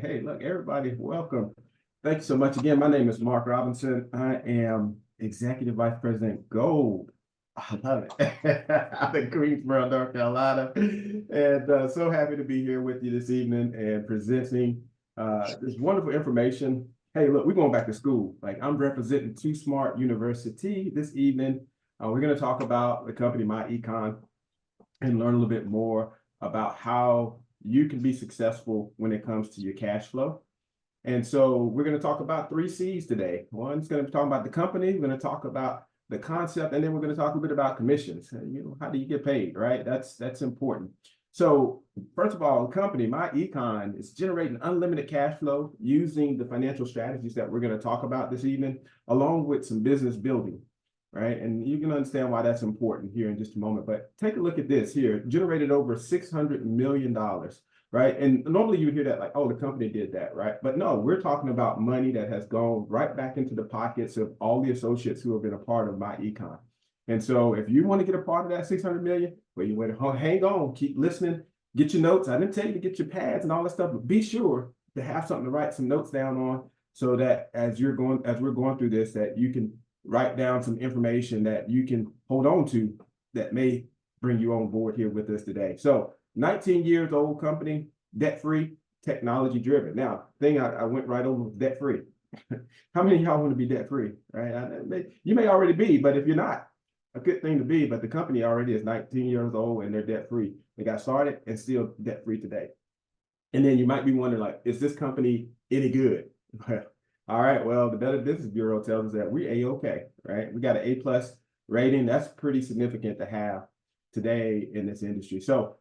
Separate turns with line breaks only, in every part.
Hey, look, everybody, welcome. Thank you so much again. My name is Marc Robinson. I am Executive Vice President Gold. I love it. I'm in Greensboro, North Carolina, and so happy to be here with you this evening and presenting this wonderful information. Hey, look, we're going back to school. Like I'm representing Too Smart University this evening. We're going to talk about the company myEcon and learn a little bit more about how you can be successful when it comes to your cash flow. And so we're going to talk about 3 C's today. One's going to be talking about the company. We're going to talk about the concept, and then we're going to talk a bit about commissions. How do you get paid, right? That's important. So first of all, the company, myEcon, is generating unlimited cash flow using the financial strategies that we're going to talk about this evening, along with some business building, right? And you can understand why that's important here in just a moment. But take a look at this here, generated over $600 million, right? And normally you would hear that like, oh, the company did that, right? But no, we're talking about money that has gone right back into the pockets of all the associates who have been a part of myEcon. And so if you want to get a part of that 600 million, well, you want to hang on, keep listening, get your notes. I didn't tell you to get your pads and all that stuff, but be sure to have something to write some notes down on so that as we're going through this, that you can write down some information that you can hold on to that may bring you on board here with us today. So 19 years old company, debt-free, technology-driven. Now, I went right over debt-free. How many of y'all want to be debt-free, right? You may already be, but if you're not, a good thing to be, but the company already is 19 years old and they're debt-free. They got started and still debt-free today. And then you might be wondering, like, is this company any good? All right, well, the Better Business Bureau tells us that we're A-OK, right? We got an A+ rating. That's pretty significant to have today in this industry. So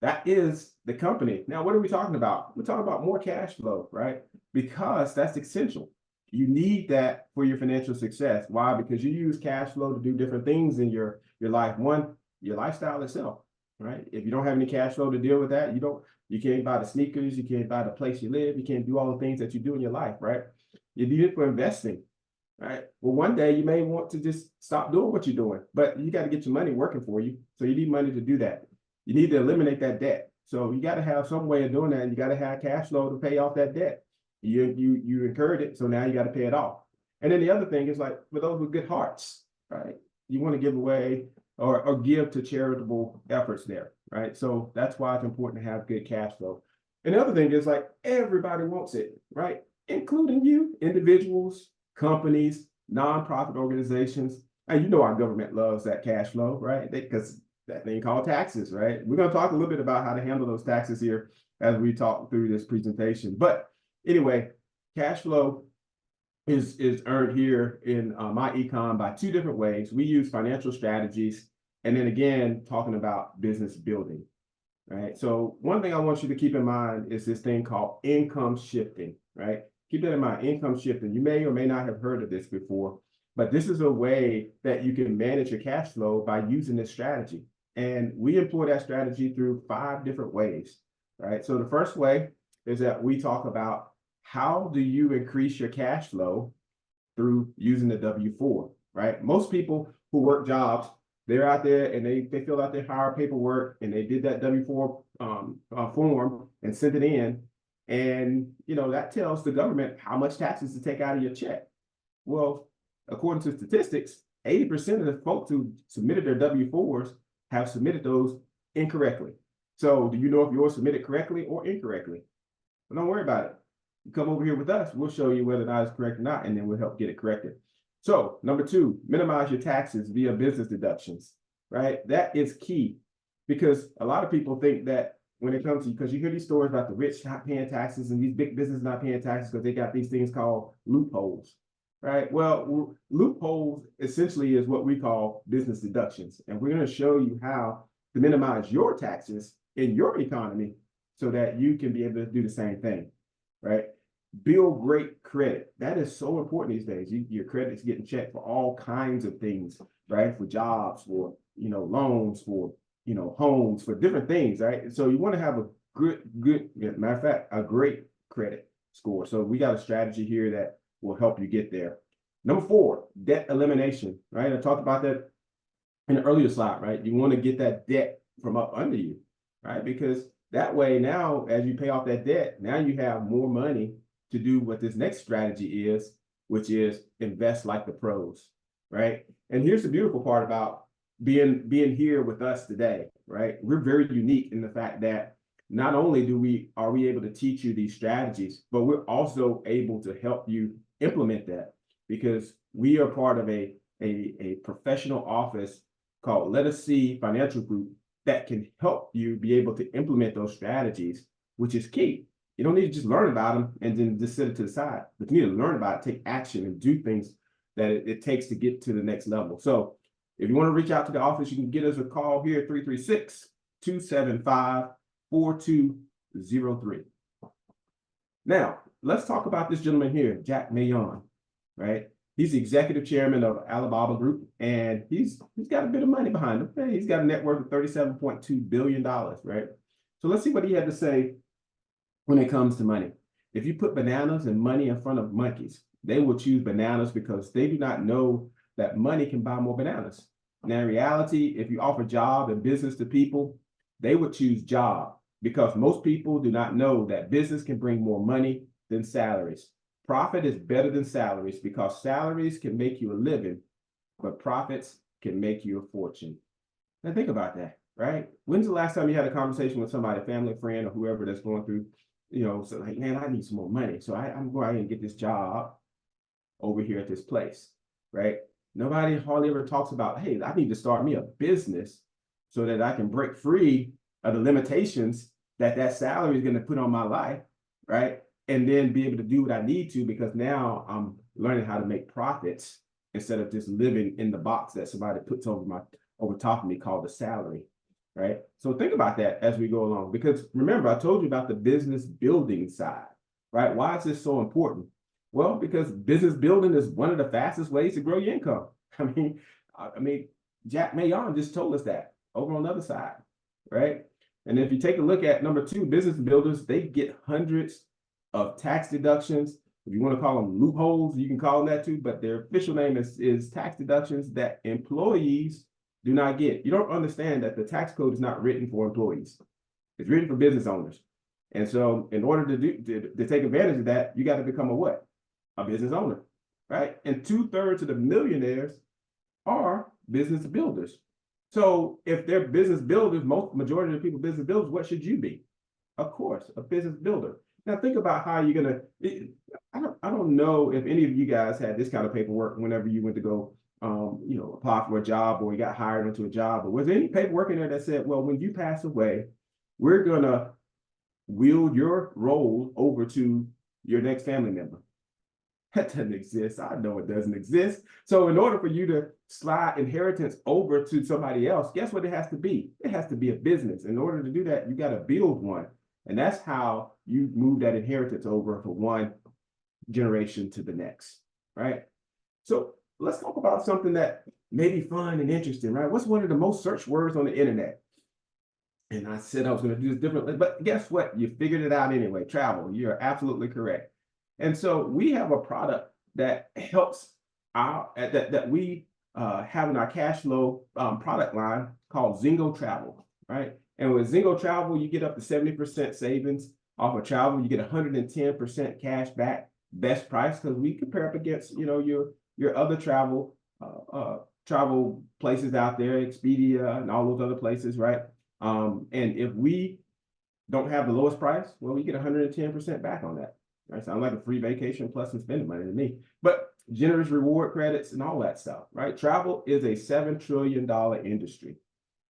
that is the company. Now, what are we talking about? We're talking about more cash flow, right? Because that's essential. You need that for your financial success. Why? Because you use cash flow to do different things in your life. One, your lifestyle itself, right? If you don't have any cash flow to deal with that, you can't buy the sneakers, you can't buy the place you live, you can't do all the things that you do in your life, right? You need it for investing, right? Well, one day you may want to just stop doing what you're doing, but you got to get your money working for you. So you need money to do that. You need to eliminate that debt. So you got to have some way of doing that, and you got to have cash flow to pay off that debt. You incurred it, so now you got to pay it off. And then the other thing is like for those with good hearts, right? You want to give away or give to charitable efforts there, right? So that's why it's important to have good cash flow. And the other thing is like everybody wants it, right? Including you, individuals, companies, nonprofit organizations. And you know our government loves that cash flow, right? Because that thing called taxes, right? We're going to talk a little bit about how to handle those taxes here as we talk through this presentation. But anyway, cash flow is earned here in myEcon by 2 different ways. We use financial strategies, and then again, talking about business building, right? So one thing I want you to keep in mind is this thing called income shifting, right? Keep that in mind, income shifting. You may or may not have heard of this before, but this is a way that you can manage your cash flow by using this strategy. And we employ that strategy through 5 different ways, right? So the first way is that we talk about how do you increase your cash flow through using the W-4, right? Most people who work jobs, they're out there and they fill out their hire paperwork and they did that W-4 form and sent it in. And, that tells the government how much taxes to take out of your check. Well, according to statistics, 80% of the folks who submitted their W-4s have submitted those incorrectly. So do you know if yours submitted correctly or incorrectly? But don't worry about it. You come over here with us, we'll show you whether or not it's correct or not, and then we'll help get it corrected. So number 2, minimize your taxes via business deductions, right? That is key because a lot of people think that when it comes to, because you hear these stories about the rich not paying taxes and these big businesses not paying taxes because they got these things called loopholes, right? Well, loopholes essentially is what we call business deductions. And we're going to show you how to minimize your taxes in your economy so that you can be able to do the same thing, right? Build great credit. That is so important these days. Your credit is getting checked for all kinds of things, right? For jobs, for, loans, for, homes, for different things, right? So you want to have a matter of fact, a great credit score. So we got a strategy here that will help you get there. Number 4, debt elimination, right? I talked about that in the earlier slide, right? You want to get that debt from up under you, right? Because That way, now as you pay off that debt, now you have more money to do what this next strategy is, which is invest like the pros, right? And here's the beautiful part about being here with us today, right? We're very unique in the fact that not only are we able to teach you these strategies, but we're also able to help you implement that, because we are part of a professional office called Let Us See Financial Group that can help you be able to implement those strategies, which is key. You don't need to just learn about them and then just sit it to the side, but you need to learn about it, take action, and do things that it takes to get to the next level. So if you want to reach out to the office, you can get us a call here, 336-275-4203. Now, let's talk about this gentleman here, Jack Mayon, right? He's the executive chairman of Alibaba Group, and he's got a bit of money behind him. He's got a net worth of $37.2 billion, right? So let's see what he had to say when it comes to money. If you put bananas and money in front of monkeys, they will choose bananas because they do not know that money can buy more bananas. Now, in reality, if you offer job and business to people, they would choose job because most people do not know that business can bring more money than salaries. Profit is better than salaries because salaries can make you a living, but profits can make you a fortune. Now think about that, right? When's the last time you had a conversation with somebody, a family, friend, or whoever that's going through, so like, man, I need some more money. So I'm going out and get this job over here at this place, right? Nobody hardly ever talks about, hey, I need to start me a business so that I can break free of the limitations that salary is going to put on my life, right? And then be able to do what I need to, because now I'm learning how to make profits instead of just living in the box that somebody puts over top of me called the salary, right? So think about that as we go along, because remember, I told you about the business building side, right? Why is this so important? Well, because business building is one of the fastest ways to grow your income. I mean, Jack Mayon just told us that over on the other side, right? And if you take a look at number 2, business builders, they get hundreds of tax deductions. If you want to call them loopholes, you can call them that too, but their official name is tax deductions that employees do not get. You don't understand that the tax code is not written for employees. It's written for business owners. And so in order to take advantage of that, you got to become a what? A business owner, right? And 2/3 of the millionaires are business builders. So if they're business builders, majority of the people business builders, what should you be? Of course, a business builder. Now think about how you're gonna. I don't know if any of you guys had this kind of paperwork whenever you went to go, apply for a job or you got hired into a job. But was there any paperwork in there that said, well, when you pass away, we're gonna wield your role over to your next family member? That doesn't exist. I know it doesn't exist. So in order for you to slide inheritance over to somebody else, guess what it has to be? It has to be a business. In order to do that, you got to build one. And that's how you move that inheritance over from one generation to the next, right? So let's talk about something that may be fun and interesting, right? What's one of the most searched words on the internet? And I said I was going to do this differently, but guess what? You figured it out anyway. Travel. You're absolutely correct. And so we have a product that helps that we have in our cash flow product line called Zingo Travel, right? And with Zingo Travel, you get up to 70% savings off of travel. You get 110% cash back, best price, because we compare up against your other travel places out there, Expedia and all those other places, right? And if we don't have the lowest price, well, we get 110% back on that. Right? Sounds like a free vacation plus some spending money to me. But generous reward credits and all that stuff, right? Travel is a $7 trillion industry,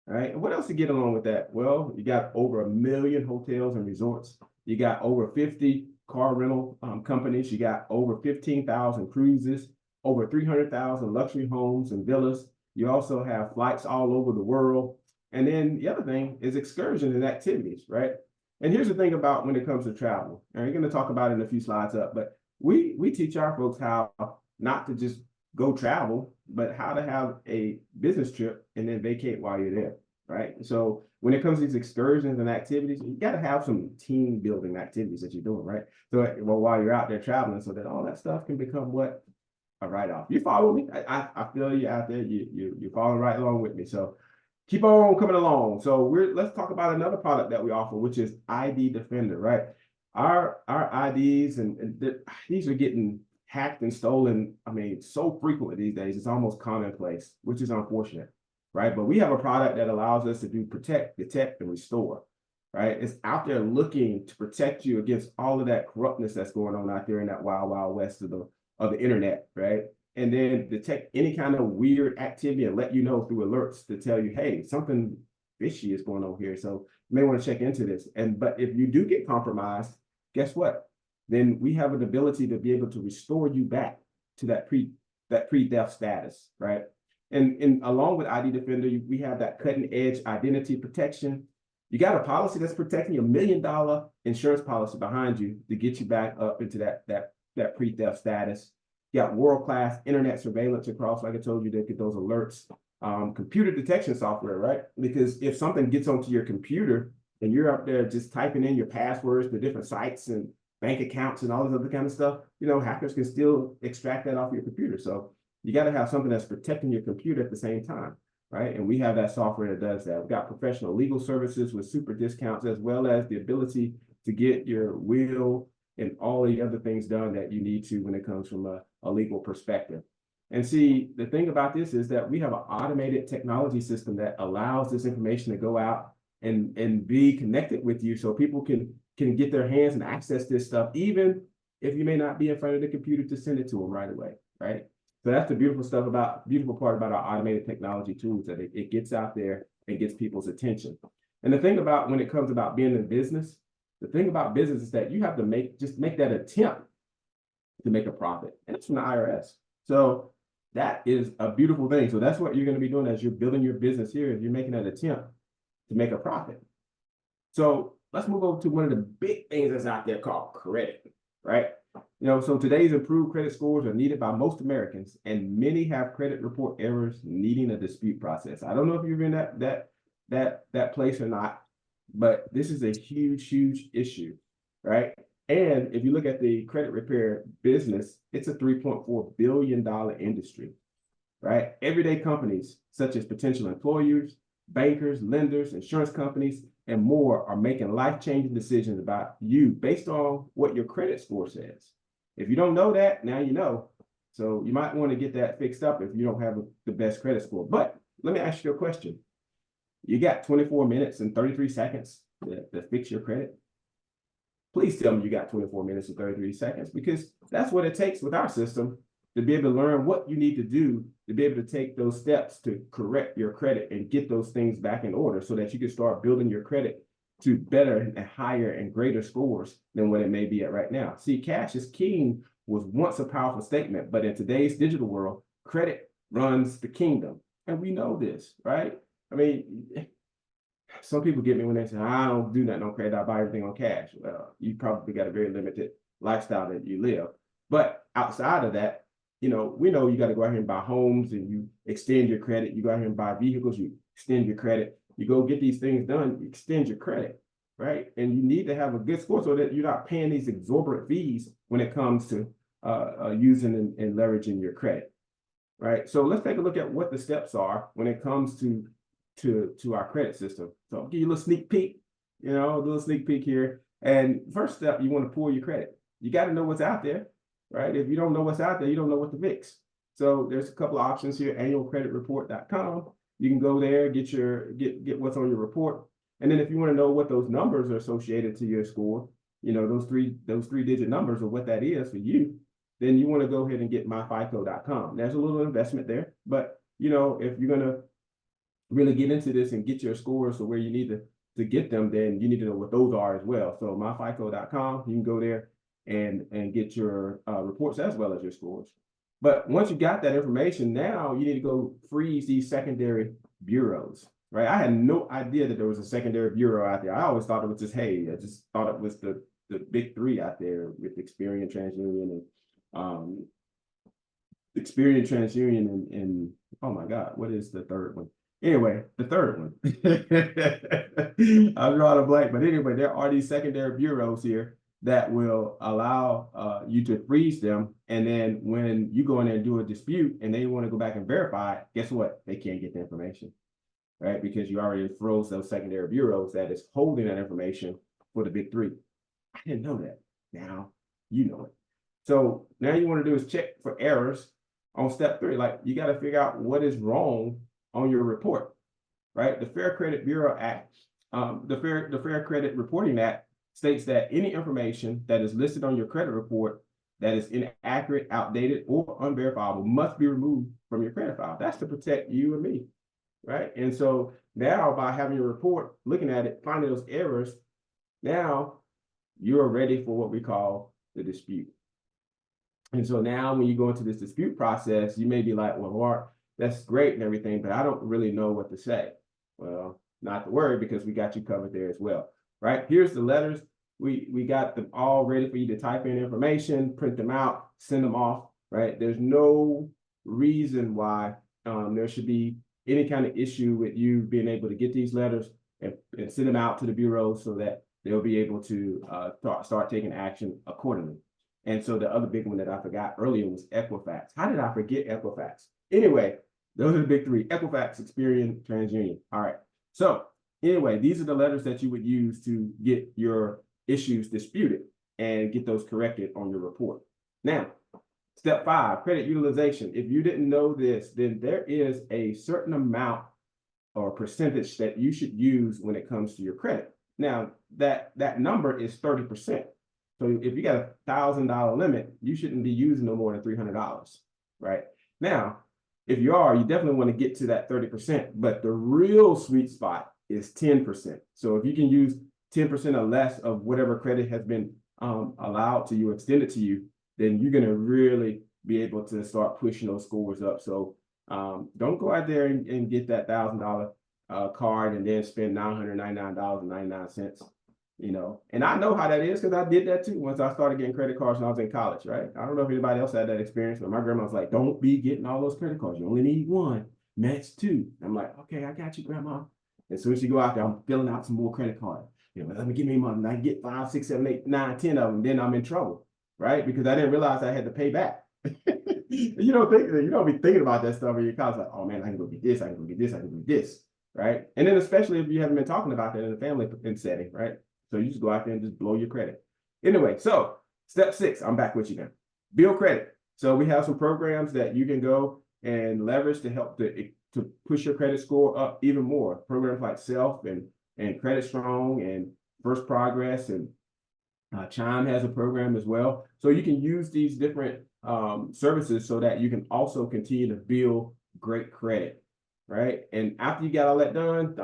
right? And what else to get along with that? Well, you got over 1 million hotels and resorts. You got over 50 car rental companies. You got over 15,000 cruises, over 300,000 luxury homes and villas. You also have flights all over the world. And then the other thing is excursions and activities, right? And here's the thing about when it comes to travel, and we're going to talk about it in a few slides up, but we teach our folks how not to just go travel, but how to have a business trip and then vacate while you're there, right? So when it comes to these excursions and activities, you got to have some team building activities that you're doing, right? So while you're out there traveling, so that all that stuff can become what? A write-off. You follow me? I feel you out there. You're following right along with me. So keep on coming along. So let's talk about another product that we offer, which is ID Defender, right? Our IDs and these are getting hacked and stolen. I mean, so frequently these days, it's almost commonplace, which is unfortunate, right? But we have a product that allows us to do protect, detect, and restore, right? It's out there looking to protect you against all of that corruptness that's going on out there in that wild, wild west of the internet, right? And then detect any kind of weird activity and let you know through alerts to tell you, hey, something fishy is going on here. So you may want to check into this. But if you do get compromised, guess what? Then we have an ability to be able to restore you back to that pre-death status, right? And along with ID Defender, we have that cutting edge identity protection. You got a policy that's protecting your $1 million insurance policy behind you to get you back up into that pre-theft status. You got world-class internet surveillance across, like I told you, to get those alerts. Computer detection software, right? Because if something gets onto your computer and you're up there just typing in your passwords to different sites and bank accounts and all this other kind of stuff, hackers can still extract that off your computer. So you got to have something that's protecting your computer at the same time, right? And we have that software that does that. We've got professional legal services with super discounts, as well as the ability to get your will and all the other things done that you need to when it comes from a legal perspective. And see, the thing about this is that we have an automated technology system that allows this information to go out and be connected with you, so people can get their hands and access this stuff, even if you may not be in front of the computer to send it to them right away, right? So that's the beautiful part about our automated technology tools, that it gets out there and gets people's attention. And the thing about when it comes about being in business, the thing about business is that you have to make that attempt to make a profit, and it's from the IRS. So that is a beautiful thing. So that's what you're going to be doing as you're building your business here, is you're making that attempt to make a profit. So let's move over to one of the big things that's out there called credit, right? So today's improved credit scores are needed by most Americans, and many have credit report errors needing a dispute process. I don't know if you're in that place or not, but this is a huge, huge issue, right? And if you look at the credit repair business, it's a $3.4 billion industry, right? Everyday companies such as potential employers, bankers, lenders, insurance companies, and more are making life-changing decisions about you based on what your credit score says. If you don't know that, now you know. So you might want to get that fixed up if you don't have the best credit score. But let me ask you a question. You got 24 minutes and 33 seconds to fix your credit? Please tell me you got 24 minutes and 33 seconds, because that's what it takes with our system to be able to learn what you need to do to be able to take those steps to correct your credit and get those things back in order, so that you can start building your credit to better and higher and greater scores than what it may be at right now. See, cash is king was once a powerful statement, but in today's digital world, credit runs the kingdom. And we know this, right? I mean, some people get me when they say, I don't do nothing on credit, I buy everything on cash. Well, you probably got a very limited lifestyle that you live. But outside of that, we know you got to go out here and buy homes, and you extend your credit. You go out here and buy vehicles, you extend your credit. You go get these things done, you extend your credit, right? And you need to have a good score so that you're not paying these exorbitant fees when it comes to using and leveraging your credit, right? So let's take a look at what the steps are when it comes to our credit system. So I'll give you a little sneak peek, a little sneak peek here. And first step, you want to pull your credit. You got to know what's out there, right? If you don't know what's out there, you don't know what to fix. So there's a couple of options here, annualcreditreport.com. You can go there, get what's on your report. And then if you want to know what those numbers are associated to your score, those three digit numbers or what that is for you, then you want to go ahead and get myFICO.com. There's a little investment there, but if you're going to really get into this and get your scores to where you need to get them, then you need to know what those are as well. So myFICO.com, you can go there and get your reports as well as your scores. But once you got that information, now you need to go freeze these secondary bureaus, right? I had no idea that there was a secondary bureau out there. I always thought it was just, I just thought it was the big three out there with Experian, TransUnion, and oh my God, what is the third one? Anyway, the third one. I'm drawing a blank, but anyway, there are these secondary bureaus here that will allow you to freeze them. And then when you go in there and do a dispute and they want to go back and verify it, guess what? They can't get the information, right? Because you already froze those secondary bureaus that is holding that information for the big three. I didn't know that. Now you know it. So now you want to do is check for errors on step 3. Like, you got to figure out what is wrong on your report, right? The Fair Credit Bureau Act, the Fair Credit Reporting Act states that any information that is listed on your credit report that is inaccurate, outdated, or unverifiable must be removed from your credit file. That's to protect you and me, right? And so now, by having your report, looking at it, finding those errors, now you're ready for what we call the dispute. And so now when you go into this dispute process, you may be like, well, Mark, that's great and everything, but I don't really know what to say. Well, not to worry, because we got you covered there as well, right? Here's the letters. We got them all ready for you to type in information, print them out, send them off, right? There's no reason why there should be any kind of issue with you being able to get these letters and send them out to the bureau so that they'll be able to start taking action accordingly. And so the other big one that I forgot earlier was Equifax. How did I forget Equifax? Anyway, those are the big 3: Equifax, Experian, TransUnion. All right. So anyway, these are the letters that you would use to get your issues disputed and get those corrected on your report. Now, step 5, credit utilization. If you didn't know this, then there is a certain amount or percentage that you should use when it comes to your credit. Now, that number is 30%. So if you got a $1,000 limit, you shouldn't be using no more than $300, right? Now, if you are, you definitely want to get to that 30%, but the real sweet spot is 10%. So if you can use 10% or less of whatever credit has been allowed to you, extended to you, then you're going to really be able to start pushing those scores up. So don't go out there and get that $1,000 card and then spend $999.99. You know, and I know how that is because I did that too once I started getting credit cards when I was in college, right? I don't know if anybody else had that experience, but my grandma was like, don't be getting all those credit cards. You only need 1, max 2. I'm like, okay, I got you, grandma. As soon as you go out there, I'm filling out some more credit cards. You know, let me give me money. I get 5, 6, 7, 8, 9, 10 of them. Then I'm in trouble, right? Because I didn't realize I had to pay back. You don't be thinking about that stuff in your college, like, oh man, I can go get this, I can go get this, I can go get this, right? And then especially if you haven't been talking about that in a family setting, right? So you just go out there and just blow your credit. Anyway, so step 6, I'm back with you now. Build credit. So we have some programs that you can go and leverage to help to push your credit score up even more. Programs like Self and Credit Strong and First Progress, and Chime has a program as well. So you can use these different services so that you can also continue to build great credit, right? And after you got all that done,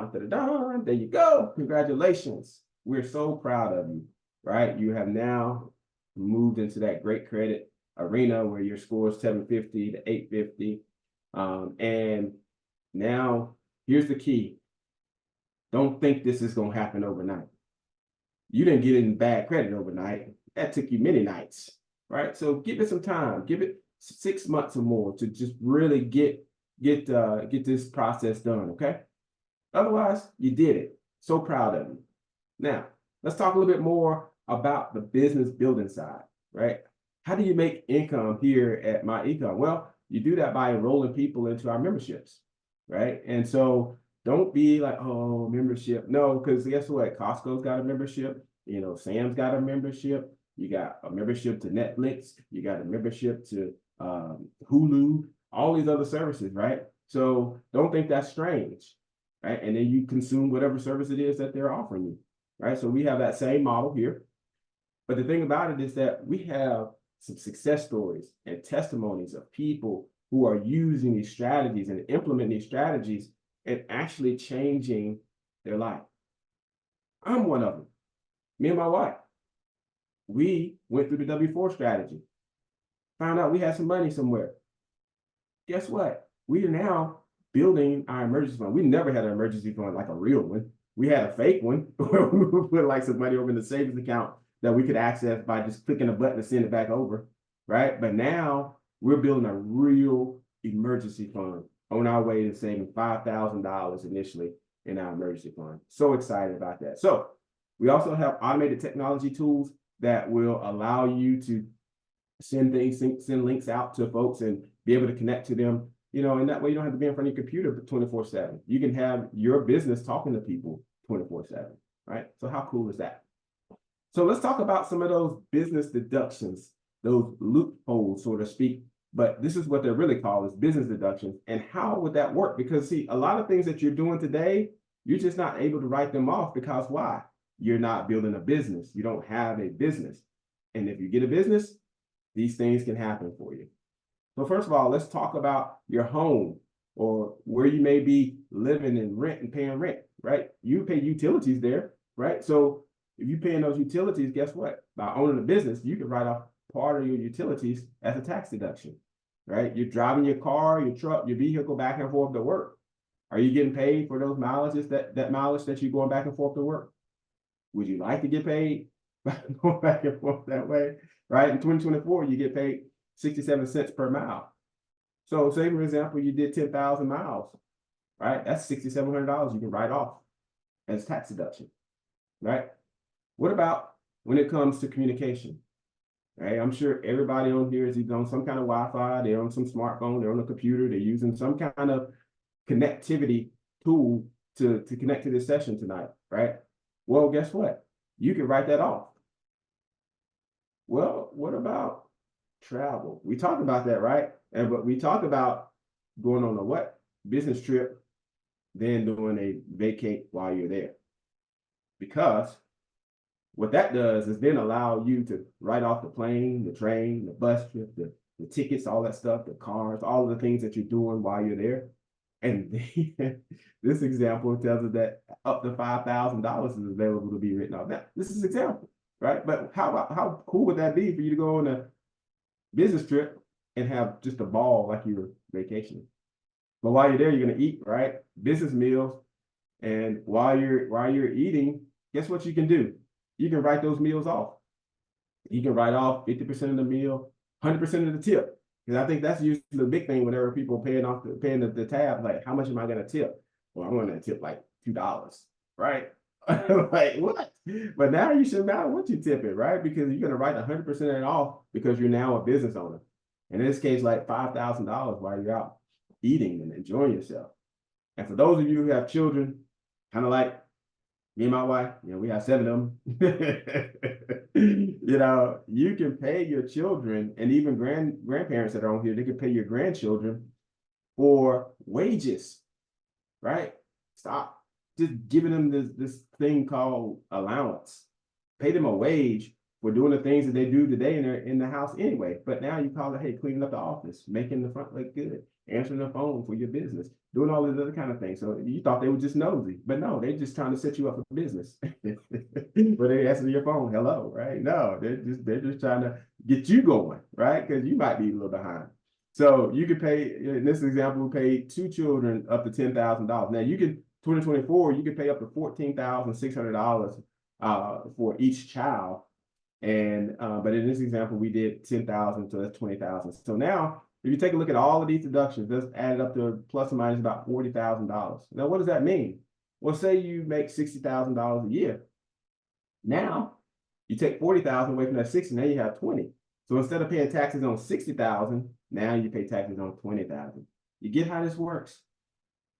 there you go. Congratulations. We're so proud of you, right? You have now moved into that great credit arena where your score is 750 to 850. And now here's the key. Don't think this is going to happen overnight. You didn't get in bad credit overnight. That took you many nights, right? So give it some time. Give it 6 months or more to just really get this process done, okay? Otherwise, you did it. So proud of you. Now, let's talk a little bit more about the business building side, right? How do you make income here at myEcon? Well, you do that by enrolling people into our memberships, right? And so don't be like, oh, membership. No, because guess what? Costco's got a membership. You know, Sam's got a membership. You got a membership to Netflix. You got a membership to Hulu, all these other services, right? So don't think that's strange, right? And then you consume whatever service it is that they're offering you. Right, so we have that same model here. But the thing about it is that we have some success stories and testimonies of people who are using these strategies and implementing these strategies and actually changing their life. I'm one of them. Me and my wife. We went through the W-4 strategy. Found out we had some money somewhere. Guess what? We are now building our emergency fund. We never had an emergency fund like a real one. We had a fake one where we would put like some money over in the savings account that we could access by just clicking a button to send it back over, right? But now we're building a real emergency fund on our way to saving $5,000 initially in our emergency fund. So excited about that. So we also have automated technology tools that will allow you to send links out to folks and be able to connect to them and that way you don't have to be in front of your computer 24/7. You can have your business talking to people 24/7, right? So how cool is that? So let's talk about some of those business deductions, those loopholes, so to speak. But this is what they're really called, is business deductions. And how would that work? Because see, a lot of things that you're doing today, you're just not able to write them off because why? You're not building a business. You don't have a business. And if you get a business, these things can happen for you. So first of all, let's talk about your home or where you may be living and rent and paying rent, right? You pay utilities there, right? So if you're paying those utilities, guess what? By owning a business, you can write off part of your utilities as a tax deduction, right? You're driving your car, your truck, your vehicle back and forth to work. Are you getting paid for those mileages, that mileage that you're going back and forth to work? Would you like to get paid going back and forth that way, right? In 2024, you get paid 67 cents per mile. So say, for example, you did 10,000 miles, right? That's $6,700 you can write off as tax deduction, right? What about when it comes to communication? Right? I'm sure everybody on here is either on some kind of Wi-Fi, they're on some smartphone, they're on a computer, they're using some kind of connectivity tool to connect to this session tonight, right? Well, guess what? You can write that off. Well, what about travel? We talked about that, right? But we talked about going on a what? Business trip, then doing a vacate while you're there. Because what that does is then allow you to write off the plane, the train, the bus trip, the tickets, all that stuff, the cars, all of the things that you're doing while you're there. And this example tells us that up to $5,000 is available to be written off. Now, this is an example, right? But how cool would that be for you to go on a business trip and have just a ball like you were vacationing? But while you're there, you're going to eat, right? Business meals. And while you're eating, guess what you can do? You can write those meals off. You can write off 50% of the meal, 100% of the tip. Because I think that's usually the big thing whenever people paying the tab, like, how much am I going to tip? Well, I'm going to tip like $2, right? Like, what? But now you should matter what you tip it, right? Because you're going to write 100% of it off because you're now a business owner. And in this case, like $5,000 while you're out eating and enjoying yourself. And for those of you who have children, kind of like me and my wife, we have 7 of them. You can pay your children, and even grandparents that are on here, they can pay your grandchildren for wages, right? Stop just giving them this thing called allowance. Pay them a wage for doing the things that they do today, and they're in the house anyway. But now you call it, hey, cleaning up the office, making the front look good, answering the phone for your business, doing all these other kind of things. So you thought they were just nosy, but no, they're just trying to set you up for business. But they answer your phone, hello, right? No, they're just trying to get you going, right? Because you might be a little behind. So you could pay, in this example, we paid 2 children up to $10,000. Now you can, 2024, you could pay up to $14,600 for each child. And but in this example, we did 10,000, so that's 20,000. So now, if you take a look at all of these deductions, that's added up to plus or minus about $40,000. Now, what does that mean? Well, say you make $60,000 a year. Now, you take 40,000 away from that 60, now you have 20. So instead of paying taxes on 60,000, now you pay taxes on 20,000. You get how this works?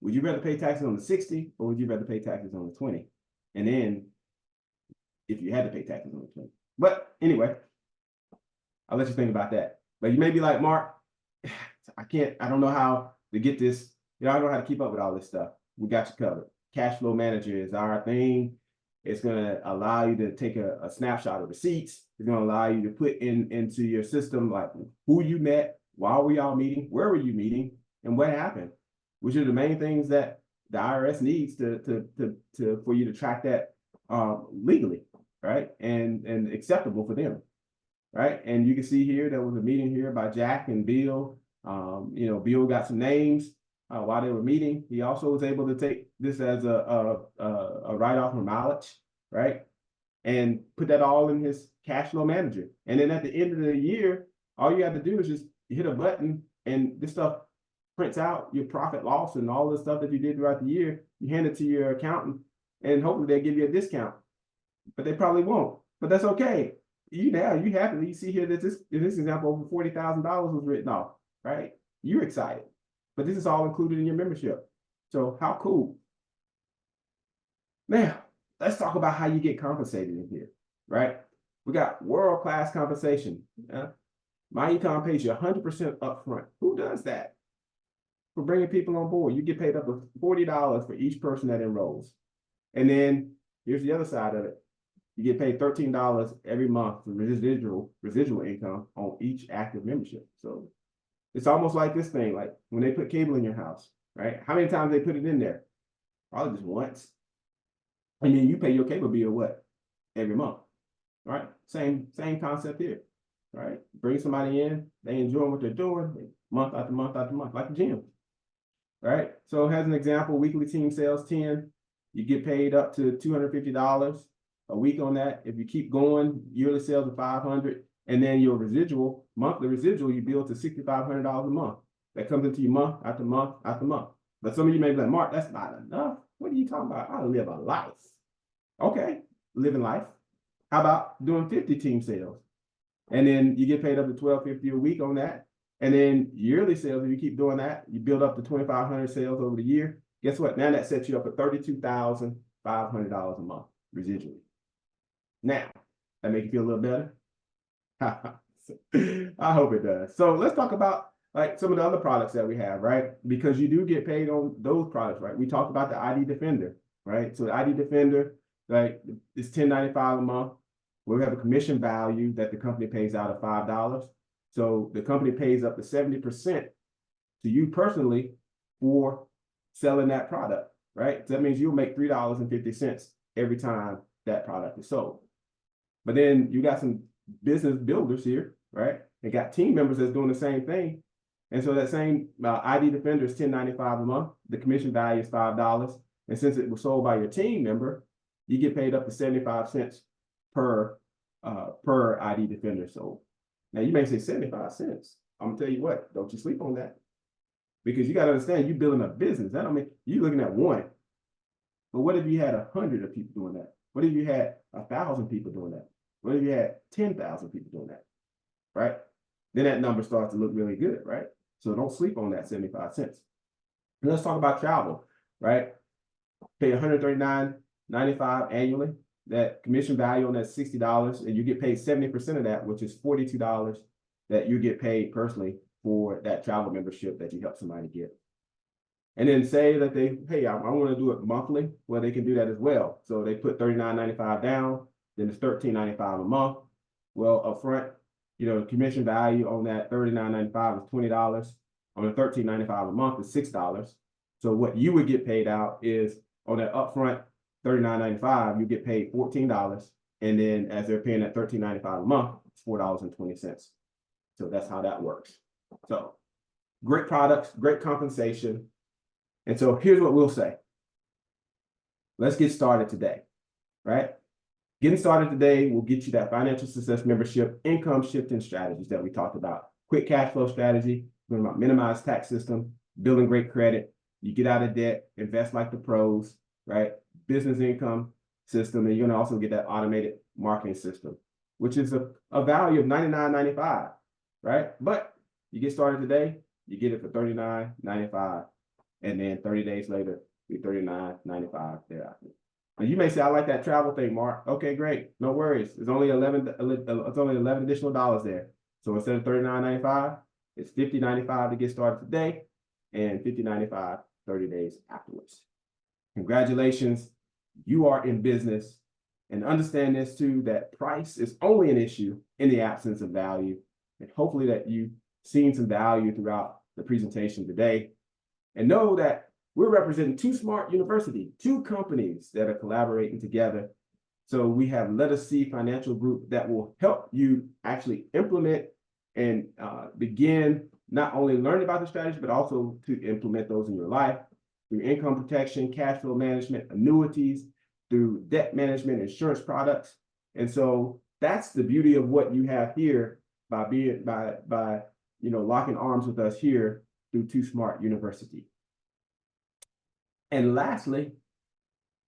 Would you rather pay taxes on the 60, or would you rather pay taxes on the 20? And then, if you had to pay taxes on the 20. But anyway, I'll let you think about that. But you may be like, Mark, I don't know how to get this. I don't know how to keep up with all this stuff. We got you covered. Cash flow manager is our thing. It's going to allow you to take a snapshot of receipts. It's going to allow you to put into your system, like, who you met, why were y'all meeting, where were you meeting, and what happened, which are the main things that the IRS needs for you to track that legally, right, and acceptable for them, right? And you can see here there was a meeting here by Jack and Bill. Bill got some names while they were meeting. He also was able to take this as a write-off for mileage, right, and put that all in his cash flow manager. And then at the end of the year, all you have to do is just hit a button, and this stuff prints out your profit loss and all the stuff that you did throughout the year. You hand it to your accountant, and hopefully they give you a discount. But they probably won't. But that's okay. You happy. You see here that in this example, over $40,000 was written off, right? You're excited. but this is all included in your membership. So how cool. Now, let's talk about how you get compensated in here, right? We got world-class compensation. myEcon pays you 100% upfront. Who does that? For bringing people on board, you get paid up to $40 for each person that enrolls. And then here's the other side of it. You get paid $13 every month for residual income on each active membership. So it's almost like this thing, like when they put cable in your house, right? How many times they put it in there? Probably just once. And then you pay your cable bill what? Every month, right? Same concept here, right? Bring somebody in, they enjoy what they're doing month after month after month, like the gym, right? So as an example, weekly team sales 10, you get paid up to $250 a week on that. If you keep going, yearly sales of 500, and then your residual, monthly residual, you build to $6,500 a month. That comes into you month after month after month. But some of you may be like, Mark, that's not enough. What are you talking about? I live a life. Okay, living life. How about doing 50 team sales? And then you get paid up to $1,250 a week on that. And then yearly sales, if you keep doing that, you build up to 2,500 sales over the year. Guess what? Now that sets you up for $32,500 a month residually. Now, that make you feel a little better? I hope it does. So let's talk about like some of the other products that we have, right? Because you do get paid on those products, right? We talked about the ID Defender, right? So the ID Defender, like it's $10.95 a month. We have a commission value that the company pays out of $5. So the company pays up to 70% to you personally for selling that product, right? So that means you'll make $3.50 every time that product is sold. But then you got some business builders here, right? They got team members that's doing the same thing. And so that same ID Defender is $10.95 a month. The commission value is $5. And since it was sold by your team member, you get paid up to 75 cents per ID Defender sold. Now you may say 75 cents. I'm gonna tell you what, don't you sleep on that. Because you got to understand, you're building a business. That don't mean you're looking at one. But what if you had 100 of people doing that? What if you had 1,000 people doing that? What if you had 10,000 people doing that? Right? Then that number starts to look really good, right? So don't sleep on that 75 cents. And let's talk about travel, right? Pay $139.95 annually. That commission value on that $60, and you get paid 70% of that, which is $42 that you get paid personally for that travel membership that you help somebody get. And then say that they, hey, I want to do it monthly. Well, they can do that as well. So they put $39.95 down, then it's $13.95 a month. Well, upfront, the commission value on that $39.95 is $20. On the $13.95 a month is $6. So what you would get paid out is on that upfront $39.95, you get paid $14. And then as they're paying that $13.95 a month, it's $4.20. So that's how that works. So great products, great compensation. And so here's what we'll say. Let's get started today, right? Getting started today will get you that financial success membership, income shifting strategies that we talked about. Quick cash flow strategy, learn about minimized tax system, building great credit. You get out of debt, invest like the pros, right? Business income system, and you're going to also get that automated marketing system, which is a value of $99.95, right? But you get started today, you get it for $39.95, and then 30 days later, be $39.95 thereafter. Now you may say, I like that travel thing, Mark. Okay, great, no worries. It's only 11 additional dollars there. So instead of $39.95, it's $50.95 to get started today, and $50.95 30 days afterwards. Congratulations, you are in business. And understand this too, that price is only an issue in the absence of value. And hopefully that you've seen some value throughout the presentation today. And know that we're representing Too Smart University, two companies that are collaborating together. So we have Let Us See Financial Group that will help you actually implement and begin not only learning about the strategy, but also to implement those in your life through income protection, cash flow management, annuities, through debt management, insurance products. And so that's the beauty of what you have here by locking arms with us here through Too Smart University. And lastly,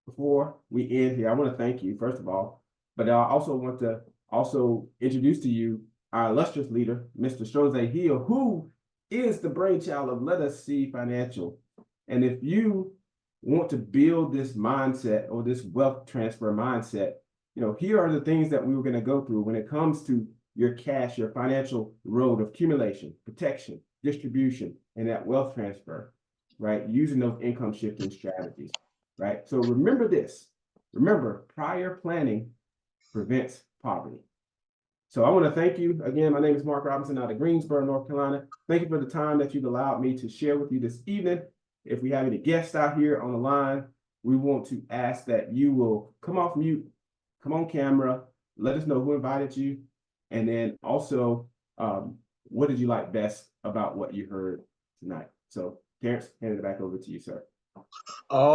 before we end here, I want to thank you, first of all, but I also want to introduce to you our illustrious leader, Mr. Jose Hill, who is the brainchild of Let Us See Financial. And if you want to build this mindset or this wealth transfer mindset, here are the things that we were going to go through when it comes to your cash, your financial road of accumulation, protection, distribution, and that wealth transfer, right? Using those income shifting strategies, right? So remember this. Remember, prior planning prevents poverty. So I want to thank you again. My name is Marc Robinson out of Greensboro, North Carolina. Thank you for the time that you've allowed me to share with you this evening. If we have any guests out here on the line, we want to ask that you will come off mute, come on camera, let us know who invited you, and then also what did you like best about what you heard tonight. So Terrence, hand it back over to you, sir.